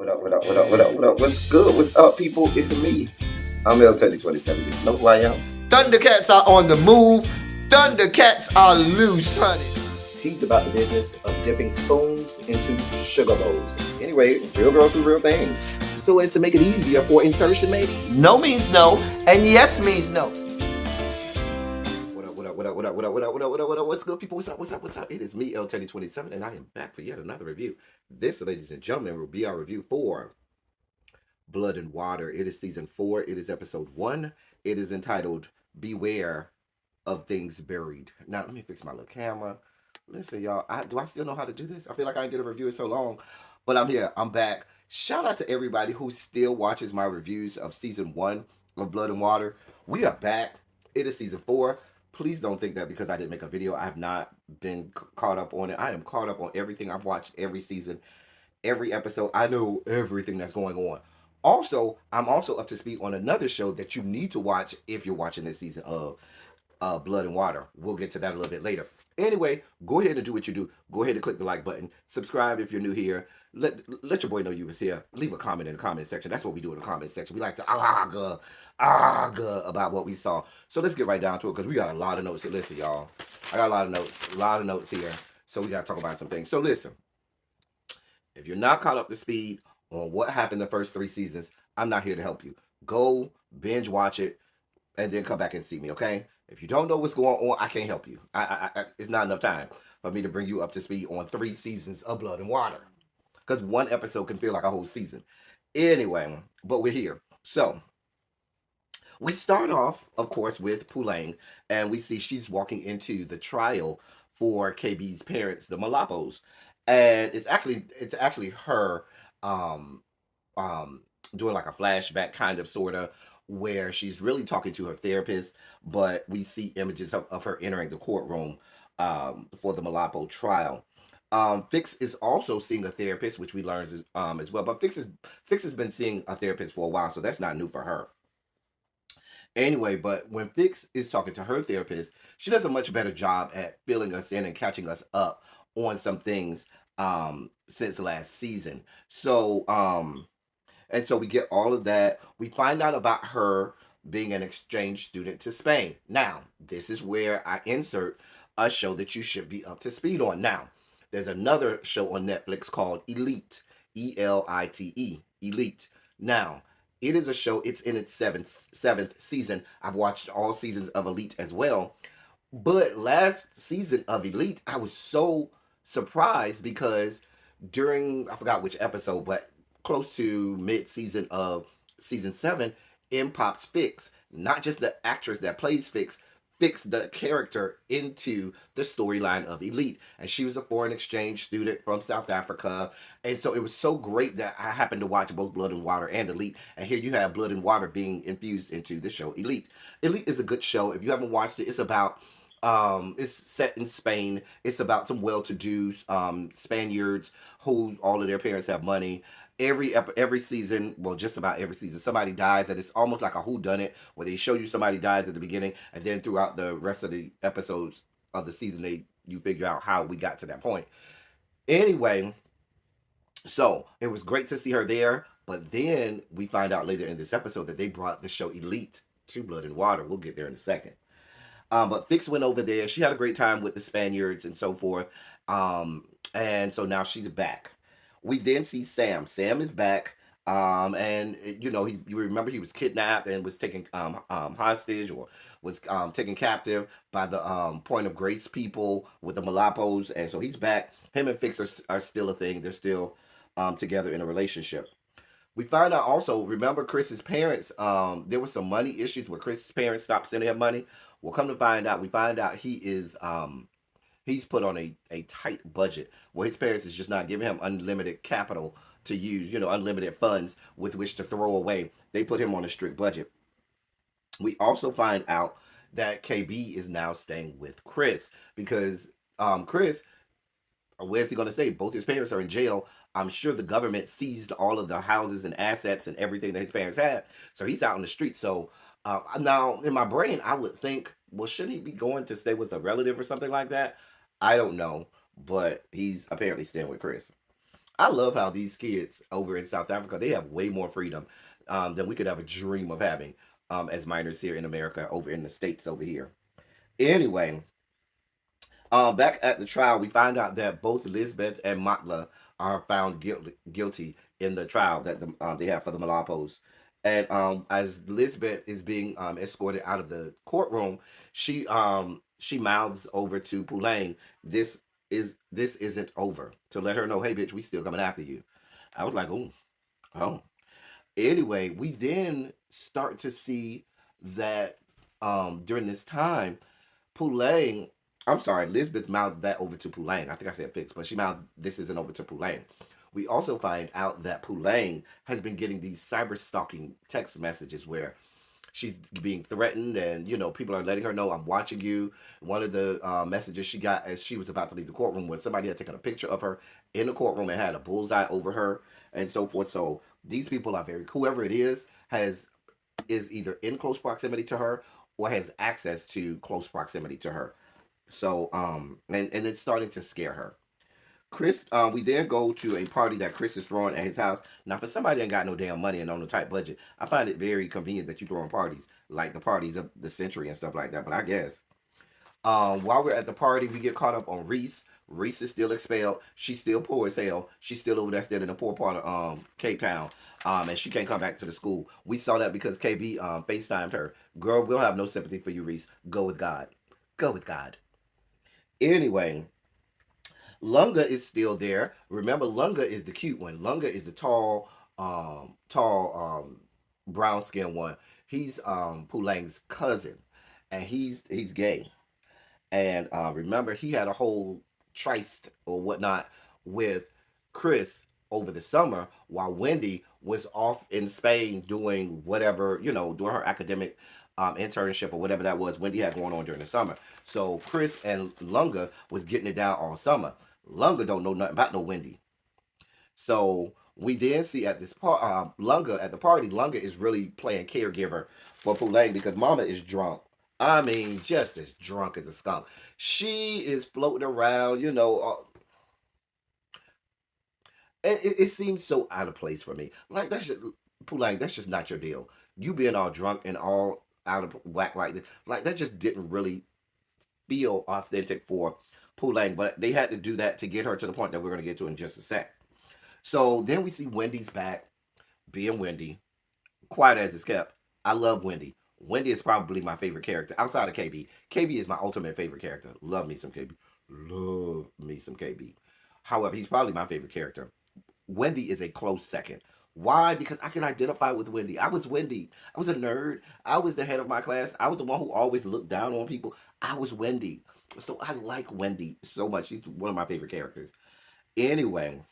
What up, what up, what up, what up, what up? What's good? What's up, people? It's me. I'm L27. You know who I am? Thundercats are on the move. Thundercats are loose, honey. He's about the business of dipping spoons into sugar bowls. Anyway, real girls do real things. So as to make it easier for insertion, maybe? No means no, and yes means no. What up, what up, what up, what up, what up, what up, what up, what up, what up? What's good, people? What's up, what's up, what's up? It is me, L27, and I am back for yet another review. This, ladies and gentlemen, will be our review for Blood and Water. It is season 4. It is episode 1. It is entitled Beware of Things Buried. Now, let me fix my little camera. Listen, y'all, do I still know how to do this? I feel like I did a review in so long, but I'm here. I'm back. Shout out to everybody who still watches my reviews of season 1 of Blood and Water. We are back. It is season 4. Please don't think that because I didn't make a video, I have not been caught up on it. I am caught up on everything. I've watched every season, every episode. I know everything that's going on. Also, I'm also up to speed on another show that you need to watch if you're watching this season of Blood and Water. We'll get to that a little bit later. Anyway, go ahead and do what you do. Go ahead and click the like button. Subscribe if you're new here. Let your boy know you was here. Leave a comment in the comment section. That's what we do in the comment section. We like to about what we saw. So let's get right down to it because we got a lot of notes. Listen, y'all. I got a lot of notes here. So we got to talk about some things. So listen, if you're not caught up to speed on what happened the first 3 seasons, I'm not here to help you. Go binge watch it and then come back and see me, okay? If you don't know what's going on, I can't help you. It's not enough time for me to bring you up to speed on 3 seasons of Blood and Water. Because one episode can feel like a whole season. Anyway, but we're here. So, we start off, of course, with Pulang, and we see she's walking into the trial for KB's parents, the Malapos. And it's actually her um doing like a flashback kind of sorta where she's really talking to her therapist, but we see images of her entering the courtroom for the Malapo trial. Fix is also seeing a therapist, which we learned as well. But Fix has been seeing a therapist for a while, so that's not new for her. Anyway, but when Fix is talking to her therapist, she does a much better job at filling us in and catching us up on some things since last season. So and so we get all of that. We find out about her being an exchange student to Spain. Now, this is where I insert a show that you should be up to speed on. Now, there's another show on Netflix called Elite, Elite, Elite. Now, it is a show. It's in its seventh season. I've watched all seasons of Elite as well. But last season of Elite, I was so surprised because during, I forgot which episode, but close to mid-season of season 7, in pops Fix. Not just the actress that plays Fix the character into the storyline of Elite. And she was a foreign exchange student from South Africa. And so it was so great that I happened to watch both Blood and Water and Elite. And here you have Blood and Water being infused into the show Elite. Elite is a good show. If you haven't watched it, it's about it's set in Spain. It's about some well-to-do Spaniards who all of their parents have money. Every season, well, just about every season, somebody dies, and it's almost like a whodunit where they show you somebody dies at the beginning, and then throughout the rest of the episodes of the season, you figure out how we got to that point. Anyway, so it was great to see her there, but then we find out later in this episode that they brought the show Elite to Blood and Water. We'll get there in a second. But Fix went over there. She had a great time with the Spaniards and so forth. And so now she's back. We then see Sam. Sam is back. And you remember he was kidnapped and was taken hostage or was taken captive by the Point of Grace people with the Malapos. And so he's back. Him and Fix are still a thing. They're still together in a relationship. We find out also, remember Chris's parents, there was some money issues where Chris's parents stopped sending him money. Well, come to find out, we find out he is, he's put on a tight budget where his parents is just not giving him unlimited capital to use, unlimited funds with which to throw away. They put him on a strict budget. We also find out that KB is now staying with Chris because Chris, where's he going to stay? Both his parents are in jail. I'm sure the government seized all of the houses and assets and everything that his parents had. So he's out in the street. So now in my brain, I would think, well, should he be going to stay with a relative or something like that? I don't know. But he's apparently staying with Chris. I love how these kids over in South Africa, they have way more freedom than we could ever dream of having as minors here in America, over in the States over here. Anyway, back at the trial, we find out that both Lisbeth and Matla are found guilty in the trial that they have for the Malapos. And as Lisbeth is being escorted out of the courtroom, she mouths over to Pulaine, this isn't over," to let her know, "Hey, bitch, we still coming after you." I was like, "Oh, oh." Anyway, we then start to see that during this time, Pulaine, I'm sorry, Lisbeth mouthed that over to Pulaine. I think I said fix, but she mouthed this isn't over to Pulaine. We also find out that Pulaine has been getting these cyber stalking text messages where she's being threatened, and people are letting her know, "I'm watching you." One of the messages she got as she was about to leave the courtroom was somebody had taken a picture of her in the courtroom and had a bullseye over her and so forth. So these people are very, whoever it has is either in close proximity to her or has access to close proximity to her. So and it's starting to scare her. Chris, we then go to a party that Chris is throwing at his house. Now, for somebody that ain't got no damn money and on a tight budget, I find it very convenient that you throwing parties like the parties of the century and stuff like that. But I guess while we're at the party, we get caught up on Reese. Reese is still expelled. She's still poor as hell. She's still over there, still in the poor part of Cape Town. And she can't come back to the school. We saw that because KB FaceTimed her. "Girl, we'll have no sympathy for you, Reese. Go with God. Go with God." Anyway, Lunga is still there. Remember, Lunga is the cute one. Lunga is the tall, brown skinned one. He's Pulang's cousin, and he's gay. And remember, he had a whole tryst or whatnot with Chris over the summer while Wendy was off in Spain doing whatever, doing her academic internship or whatever that was Wendy had going on during the summer. So Chris and Lunga was getting it down all summer. Lunga don't know nothing about no Wendy. So we then see at this part, Lunga at the party, Lunga is really playing caregiver for Pulang because Mama is drunk. I mean, just as drunk as a skunk. She is floating around, and it seems so out of place for me. Like that's just Pulang, that's just not your deal. You being all drunk and all out of whack like this, like that just didn't really feel authentic for Pulang. But they had to do that to get her to the point that we're gonna get to in just a sec. So then we see Wendy's back, being Wendy, quiet as it's kept. I love Wendy. Wendy is probably my favorite character outside of KB. KB is my ultimate favorite character. Love me some KB. Love me some KB. However, he's probably my favorite character. Wendy is a close second. Why? Because I can identify with Wendy. I was Wendy. I was a nerd. I was the head of my class. I was the one who always looked down on people. I was Wendy. So I like Wendy so much. She's one of my favorite characters. Anyway,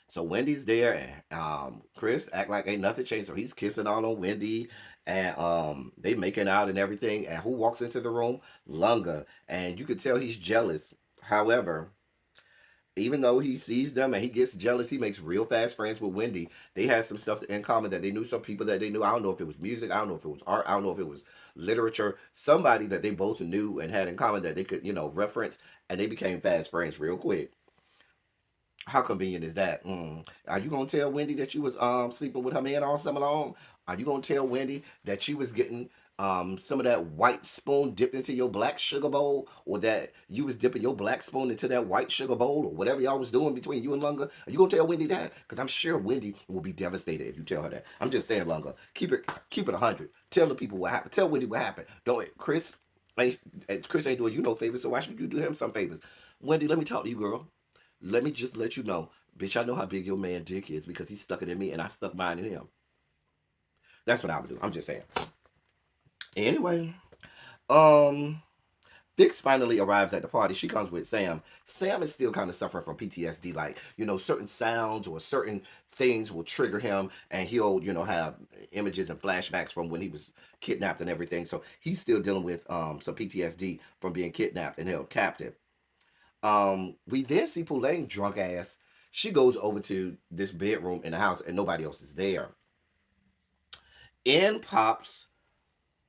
so Wendy's there, and Chris act like ain't nothing changed. So he's kissing all on Wendy, and they making out and everything. And who walks into the room? Lunga, and you could tell he's jealous. However, even though he sees them and he gets jealous, he makes real fast friends with Wendy. They had some stuff in common that they knew, some people that they knew. I don't know if it was music, I don't know if it was art, I don't know if it was literature. Somebody that they both knew and had in common that they could, reference, and they became fast friends real quick. How convenient is that? Are you gonna tell Wendy that you was sleeping with her man all summer long? Are you gonna tell Wendy that you was getting some of that white spoon dipped into your black sugar bowl, or that you was dipping your black spoon into that white sugar bowl, or whatever y'all was doing between you and Lunga? Are you gonna tell Wendy that? Because I'm sure Wendy will be devastated if you tell her that. I'm just saying, Lunga, keep it 100. Tell the people what happened. Tell Wendy what happened. Don't ain't Chris ain't doing you no favors, so why should you do him some favors? Wendy, let me talk to you, girl. Let me just let you know, bitch, I know how big your man dick is because he stuck it in me and I stuck mine in him. That's what I would do. I'm just saying. Anyway, um, Vix finally arrives at the party. She comes with Sam. Sam is still kind of suffering from PTSD. Like, certain sounds or certain things will trigger him and he'll, have images and flashbacks from when he was kidnapped and everything. So he's still dealing with some PTSD from being kidnapped and held captive. We then see Pulaine drunk ass. She goes over to this bedroom in the house and nobody else is there. In pops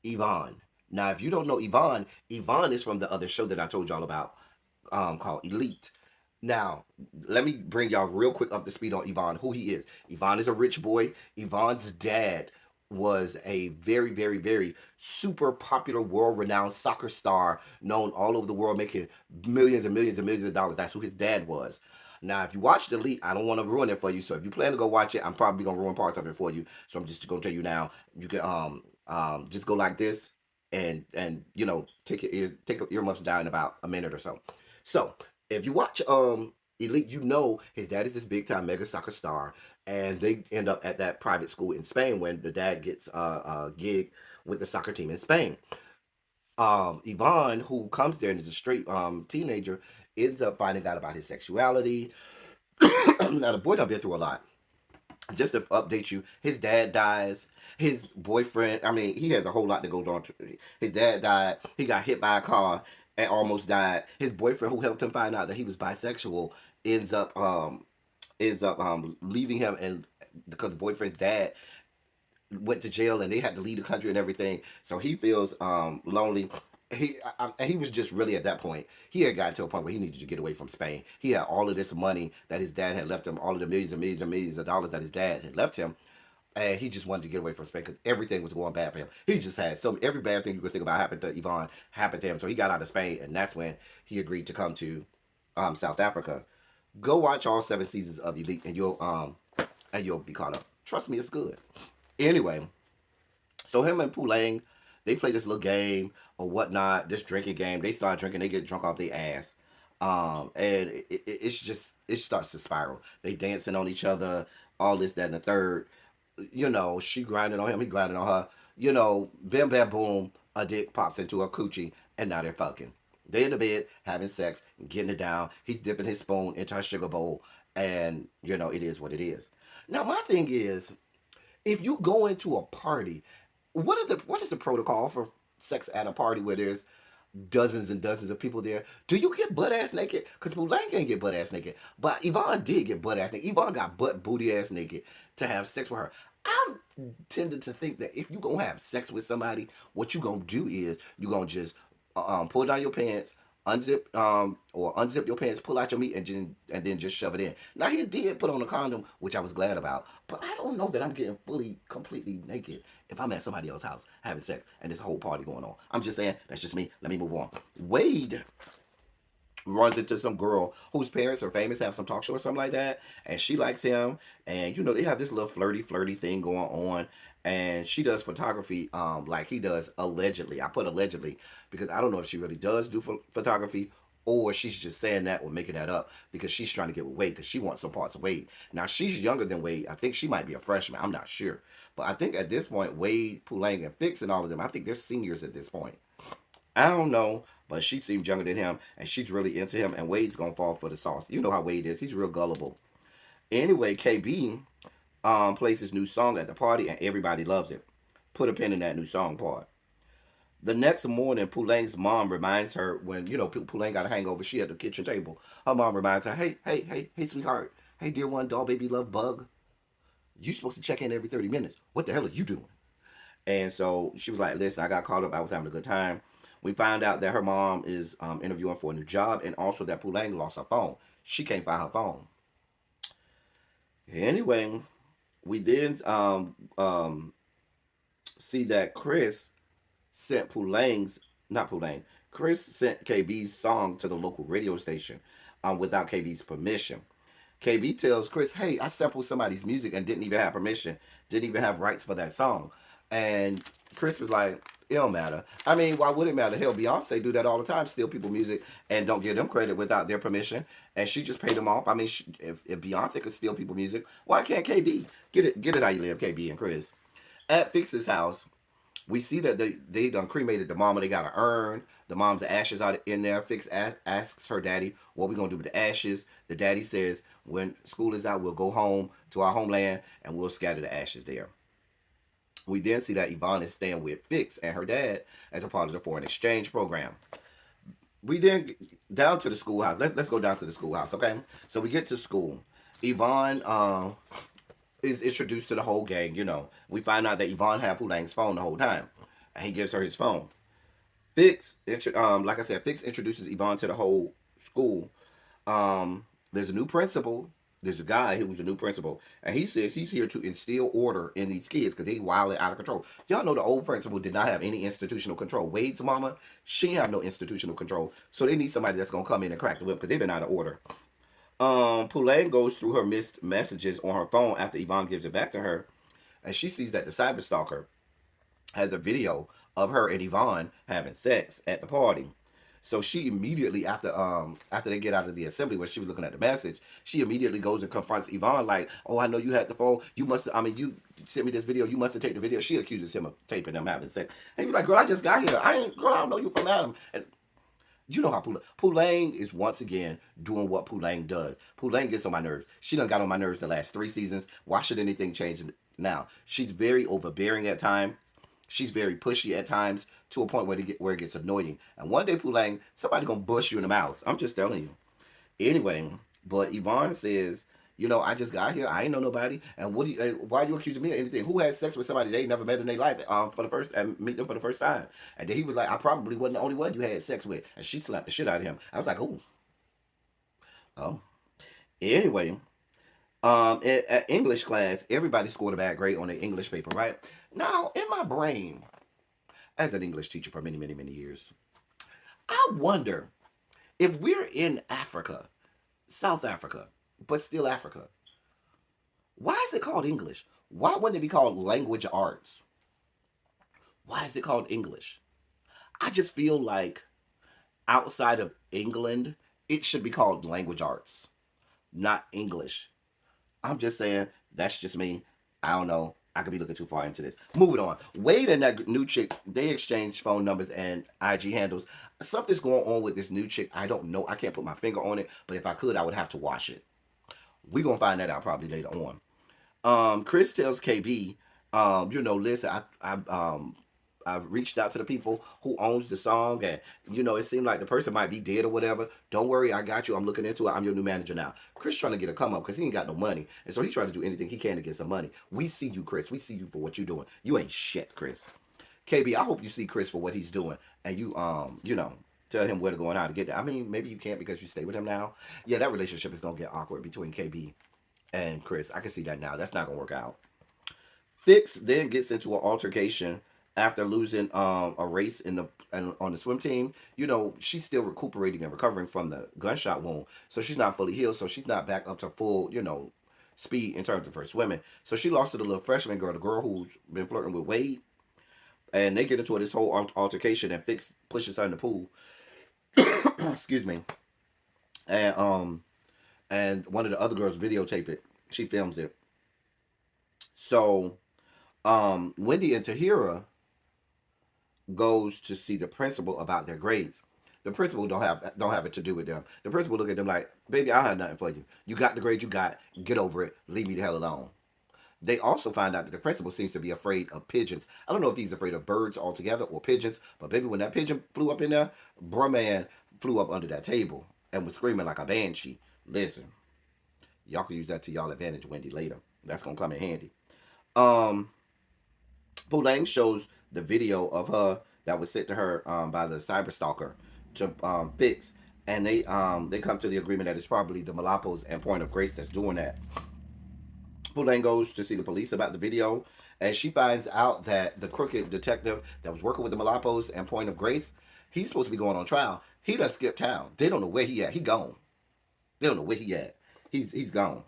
Yvonne. Now, if you don't know Yvonne, Yvonne is from the other show that I told y'all about, called Elite. Now, let me bring y'all real quick up to speed on Yvonne, who he is. Yvonne is a rich boy. Yvonne's dad was a very, very, very super popular, world renowned soccer star, known all over the world, making millions and millions and millions of dollars. That's who his dad was. Now, if you watched Elite, I don't want to ruin it for you. So if you plan to go watch it, I'm probably gonna ruin parts of it for you. So I'm just gonna tell you now. You can just go like this and take your earmuffs down in about a minute or so. So if you watch Elite, you know his dad is this big time mega soccer star, and they end up at that private school in Spain when the dad gets a gig with the soccer team in Spain. Yvonne, who comes there and is a straight teenager, ends up finding out about his sexuality. Now the boy done been through a lot. Just to update you, his dad dies. His boyfriend, I mean, he has a whole lot that goes on. His dad died. He got hit by a car and almost died. His boyfriend, who helped him find out that he was bisexual, ends up leaving him, and because the boyfriend's dad went to jail and they had to leave the country and everything, so he feels lonely. He was just really at that point. He had gotten to a point where he needed to get away from Spain. He had all of this money that his dad had left him, all of the millions and millions and millions of dollars that his dad had left him, and he just wanted to get away from Spain because everything was going bad for him. He just had so every bad thing you could think about happened to Yvonne happened to him. So he got out of Spain, and that's when he agreed to come to South Africa. Go watch all 7 seasons of Elite, and you'll be caught up. Trust me, it's good. Anyway, so him and Pulang, they play this little game or whatnot, this drinking game. They start drinking, they get drunk off their ass. And it's just it starts to spiral. They dancing on each other, all this, that, and the third. She grinding on him, he grinding on her. Bam bam boom, a dick pops into a coochie, and now they're fucking. They in the bed having sex, getting it down. He's dipping his spoon into her sugar bowl, and it is what it is. Now my thing is, if you go into a party, what is the protocol for sex at a party where there's dozens and dozens of people there? Do you get butt ass naked? Because Mulan can't get butt ass naked, but Yvonne did get butt ass naked. Yvonne got butt booty ass naked to have sex with her. I'm tended to think that if you gonna have sex with somebody, what you gonna do is you gonna just pull down your pants, unzip your pants, pull out your meat, and then just shove it in. Now he did put on a condom, which I was glad about, but I don't know that I'm getting fully, completely naked if I'm at somebody else's house having sex and this whole party going on. I'm just saying that's just me. Let me move on. Wade runs into some girl whose parents are famous, have some talk show or something like that, and she likes him, and they have this little flirty thing going on, and she does photography, like he does allegedly. I put allegedly because I don't know if she really does do photography, or she's just saying that or making that up because she's trying to get with Wade because she wants some parts of Wade. Now she's younger than Wade. I think she might be a freshman. I'm not sure, but I think at this point Wade, Pulang, and Fix and all of them, I think they're seniors at this point. I don't know, but she seems younger than him, and she's really into him. And Wade's gonna fall for the sauce. You know how Wade is; he's real gullible. Anyway, KB plays his new song at the party, and everybody loves it. Put a pin in that new song part. The next morning, Pulang's mom reminds her when Pulang got a hangover. She at the kitchen table. Her mom reminds her, "Hey, hey, hey, hey, sweetheart. Hey, dear one, doll, baby, love, bug. You supposed to check in every 30 minutes. What the hell are you doing?" And so she was like, "Listen, I got caught up. I was having a good time." We found out that her mom is interviewing for a new job, and also that Pulang lost her phone. She can't find her phone. Anyway, we then see that Chris sent Pulang's not Pulang. Chris sent KB's song to the local radio station without KB's permission. KB tells Chris, "Hey, I sampled somebody's music and didn't even have permission, didn't even have rights for that song." And Chris was like, "It don't matter. I mean, why would it matter? Hell, Beyonce do that all the time, steal people music and don't give them credit without their permission, and she just paid them off. I mean, if Beyonce could steal people music, why can't KB get it how you live, KB and Chris?" At Fix's house, we see that they done cremated the mama. They got an urn. The mom's ashes are in there. Fix asks her daddy, "What we gonna do with the ashes?" The daddy says, "When school is out, we'll go home to our homeland and we'll scatter the ashes there." We then see that Yvonne is staying with Fix and her dad as a part of the foreign exchange program. We then down to the schoolhouse. Let's go down to the schoolhouse, okay? So we get to school. Yvonne is introduced to the whole gang. We find out that Yvonne had Pulang's phone the whole time, and he gives her his phone. Fix, like I said, Fix introduces Yvonne to the whole school. There's a new principal. There's a guy who's a new principal, and he says he's here to instill order in these kids because they wildly out of control. Y'all know the old principal did not have any institutional control. Wade's mama, she have no institutional control, so they need somebody that's gonna come in and crack the whip because they've been out of order. Poulain goes through her missed messages on her phone after Yvonne gives it back to her, and she sees that the cyber stalker has a video of her and Yvonne having sex at the party. So she immediately after they get out of the assembly where she was looking at the message, she immediately goes and confronts Yvonne like, "Oh, I know you had the phone. You must. I mean, you sent me this video. You must have taken the video." She accuses him of taping them having sex. And he's like, "Girl, I just got here. Girl, I don't know you from Adam." And you know how Poulain is once again doing what Poulain does. Poulain gets on my nerves. She done got on my nerves the last 3 seasons. Why should anything change now? She's very overbearing at times. She's very pushy at times to a point where it gets annoying. And one day, Poulain, somebody gonna bust you in the mouth. I'm just telling you. Anyway, but Yvonne says, I just got here. I ain't know nobody. And why are you accusing me of anything? Who had sex with somebody they ain't never met in their life for the first and meet them for the first time? And then he was like, I probably wasn't the only one you had sex with. And she slapped the shit out of him. I was like, oh. Anyway, at English class, everybody scored a bad grade on the English paper, right? Now, in my brain, as an English teacher for many, many, many years, I wonder if we're in Africa, South Africa, but still Africa, why is it called English? Why wouldn't it be called language arts? Why is it called English? I just feel like outside of England, it should be called language arts, not English. I'm just saying, that's just me. I don't know. I could be looking too far into this. Moving on. Wade and that new chick, they exchange phone numbers and IG handles. Something's going on with this new chick. I don't know. I can't put my finger on it, but if I could, I would have to watch it. We're going to find that out probably later on. Chris tells KB, listen, I've reached out to the people who owns the song, and it seemed like the person might be dead or whatever. Don't worry, I got you. I'm looking into it. I'm your new manager now. Chris trying to get a come up because he ain't got no money, and so he trying to do anything he can to get some money. We see you, Chris. We see you for what you're doing. You ain't shit, Chris. KB, I hope you see Chris for what he's doing, and you tell him where to go and how to get there. I mean, maybe you can't because you stay with him now. Yeah, that relationship is gonna get awkward between KB and Chris. I can see that now. That's not gonna work out. Fix then gets into an altercation after losing a race on the swim team. She's still recuperating and recovering from the gunshot wound, so she's not fully healed. So she's not back up to full, speed in terms of her swimming. So she lost to the little freshman girl, the girl who's been flirting with Wade, and they get into this whole altercation. And Fix pushes her in the pool. Excuse me. And one of the other girls videotape it. She films it. So Wendy and Tahira goes to see the principal about their grades. The principal don't have it to do with them. The principal look at them like, baby, I have nothing for you. You got the grade you got. Get over it. Leave me the hell alone. They also find out that the principal seems to be afraid of pigeons. I don't know if he's afraid of birds altogether or pigeons, but baby, when that pigeon flew up in there, bruh man flew up under that table and was screaming like a banshee. Listen, y'all can use that to y'all advantage, Wendy, later. That's gonna come in handy. Um, Poulain shows the video of her that was sent to her by the cyber stalker to Fix, and they come to the agreement that it's probably the Malapos and Point of Grace that's doing that. Poulain goes to see the police about the video, and she finds out that the crooked detective that was working with the Malapos and Point of Grace, he's supposed to be going on trial. He done skipped town. They don't know where he at. He gone. They don't know where he at. He's gone.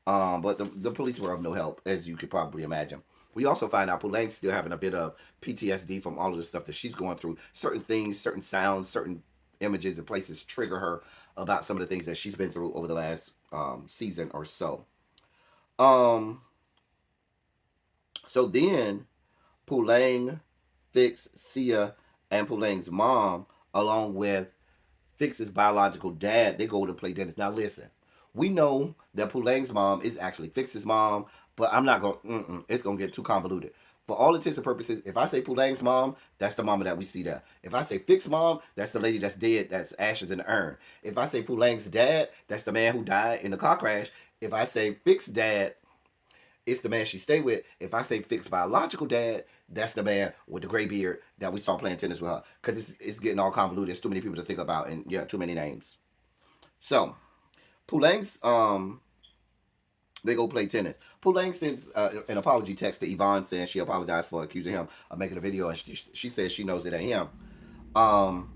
But the police were of no help, as you could probably imagine. We also find out Poulain's still having a bit of PTSD from all of the stuff that she's going through. Certain things, certain sounds, certain images and places trigger her about some of the things that she's been through over the last season or so. Um, so then Poulain, Fix, Sia, and Poulain's mom, along with Fix's biological dad, they go to play tennis. Now listen, we know that Poulain's mom is actually Fix's mom, but I'm not going. It's gonna get too convoluted. For all intents and purposes, if I say Poulain's mom, that's the mama that we see there. If I say Fix's mom, that's the lady that's dead, that's ashes in the urn. If I say Poulain's dad, that's the man who died in the car crash. If I say Fix's dad, it's the man she stayed with. If I say Fix's biological dad, that's the man with the gray beard that we saw playing tennis with her. Because it's getting all convoluted. There's too many people to think about, and yeah, too many names. So Pulang's they go play tennis. Pulang sends an apology text to Yvonne saying she apologized for accusing him of making a video, and she says she knows it ain't him. Um,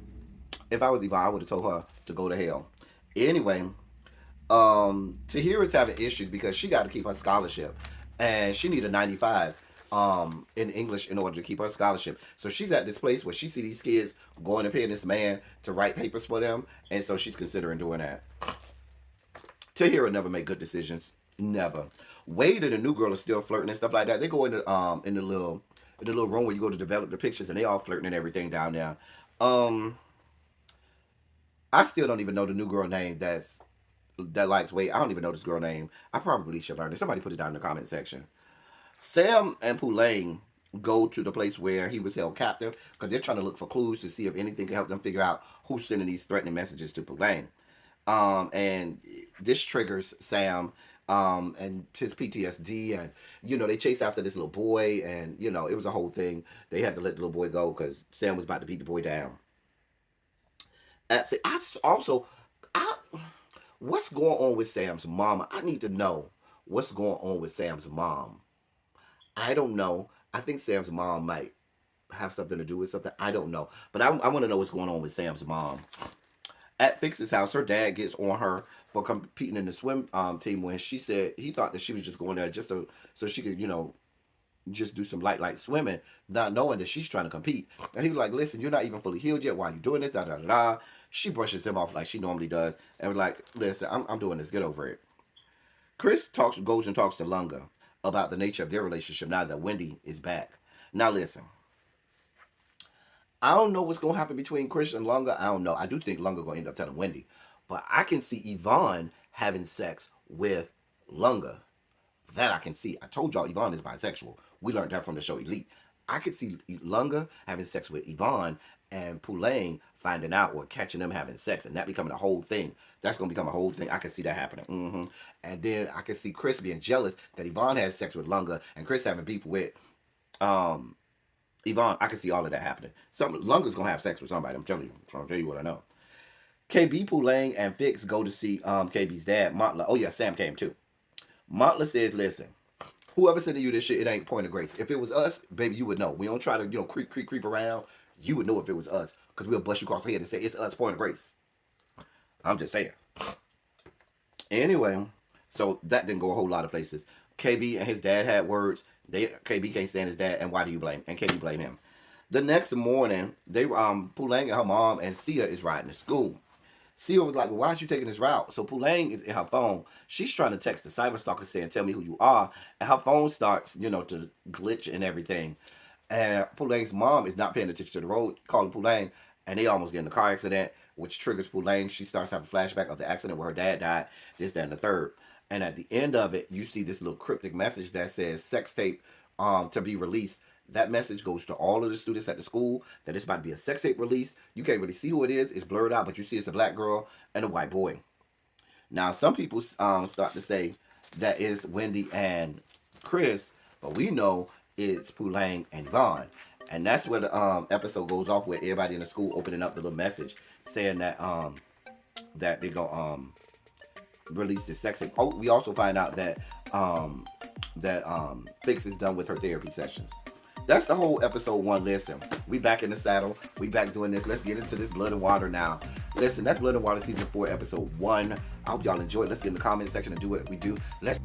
if I was Yvonne, I would have told her to go to hell. Anyway, Tahira's having issues because she got to keep her scholarship, and she need a 95 in English in order to keep her scholarship. So she's at this place where she see these kids going and paying this man to write papers for them, and so she's considering doing that. Tahira never make good decisions. Never. Wade and the new girl are still flirting and stuff like that. They go in the little room where you go to develop the pictures, and they all flirting and everything down there. Um, I still don't even know the new girl name that likes Wade. I don't even know this girl name. I probably should learn it. Somebody put it down in the comment section. Sam and Pulane go to the place where he was held captive because they're trying to look for clues to see if anything can help them figure out who's sending these threatening messages to Pulane. And this triggers Sam and his PTSD, and they chase after this little boy, and it was a whole thing. They had to let the little boy go because Sam was about to beat the boy down. I what's going on with Sam's mama? I need to know what's going on with Sam's mom. I don't know. I think Sam's mom might have something to do with something. I don't know, but I want to know what's going on with Sam's mom. At Fix's house, her dad gets on her for competing in the swim team when she said he thought that she was just going there just so she could, just do some light swimming, not knowing that she's trying to compete. And he was like, "Listen, you're not even fully healed yet. Why are you doing this? Da da da da." She brushes him off like she normally does, and was like, "Listen, I'm doing this. Get over it." Chris goes and talks to Lunga about the nature of their relationship now that Wendy is back. Now listen, I don't know what's gonna happen between Chris and Lunga. I don't know. I do think Lunga gonna end up telling Wendy, but I can see Yvonne having sex with Lunga. That I can see. I told y'all Yvonne is bisexual. We learned that from the show Elite. I could see Lunga having sex with Yvonne and Pulane finding out or catching them having sex, and that becoming a whole thing. That's gonna become a whole thing. I can see that happening. And then I can see Chris being jealous that Yvonne has sex with Lunga and Chris having beef with um Yvonne. I can see all of that happening. Lunga's gonna have sex with somebody. I'm telling you. I'm trying to tell you what I know. KB, Pulane, and Fix go to see KB's dad, Montla. Oh yeah, Sam came too. Montla says, "Listen, whoever sending you this shit, it ain't Point of Grace. If it was us, baby, you would know. We don't try to, creep around. You would know if it was us, because we'll bust you across the head and say it's us, Point of Grace." I'm just saying. Anyway, so that didn't go a whole lot of places. KB and his dad had words. KB can't stand his dad, and why do you blame? And KB blame him. The next morning, Pulang and her mom and Sia is riding to school. Sia was like, "Well, why aren't you taking this route?" So Pulang is in her phone. She's trying to text the cyberstalker saying, "Tell me who you are." And her phone starts, to glitch and everything. And Pulang's mom is not paying attention to the road, calling Pulang, and they almost get in a car accident, which triggers Pulang. She starts having a flashback of the accident where her dad died, this, that, and the third. And at the end of it, you see this little cryptic message that says sex tape to be released. That message goes to all of the students at the school that it's about to be a sex tape release. You can't really see who it is. It's blurred out, but you see it's a black girl and a white boy. Now, some people start to say that is Wendy and Chris, but we know it's Pulang and Vaughn. And that's where the episode goes off with everybody in the school opening up the little message saying that they gonna release the sex tape. Oh, we also find out that Fix is done with her therapy sessions. That's the whole episode 1. Listen, we back in the saddle. We back doing this. Let's get into this Blood and Water now. Listen, that's Blood and Water season 4, episode 1. I hope y'all enjoyed. Let's get in the comment section and do what we do. Let's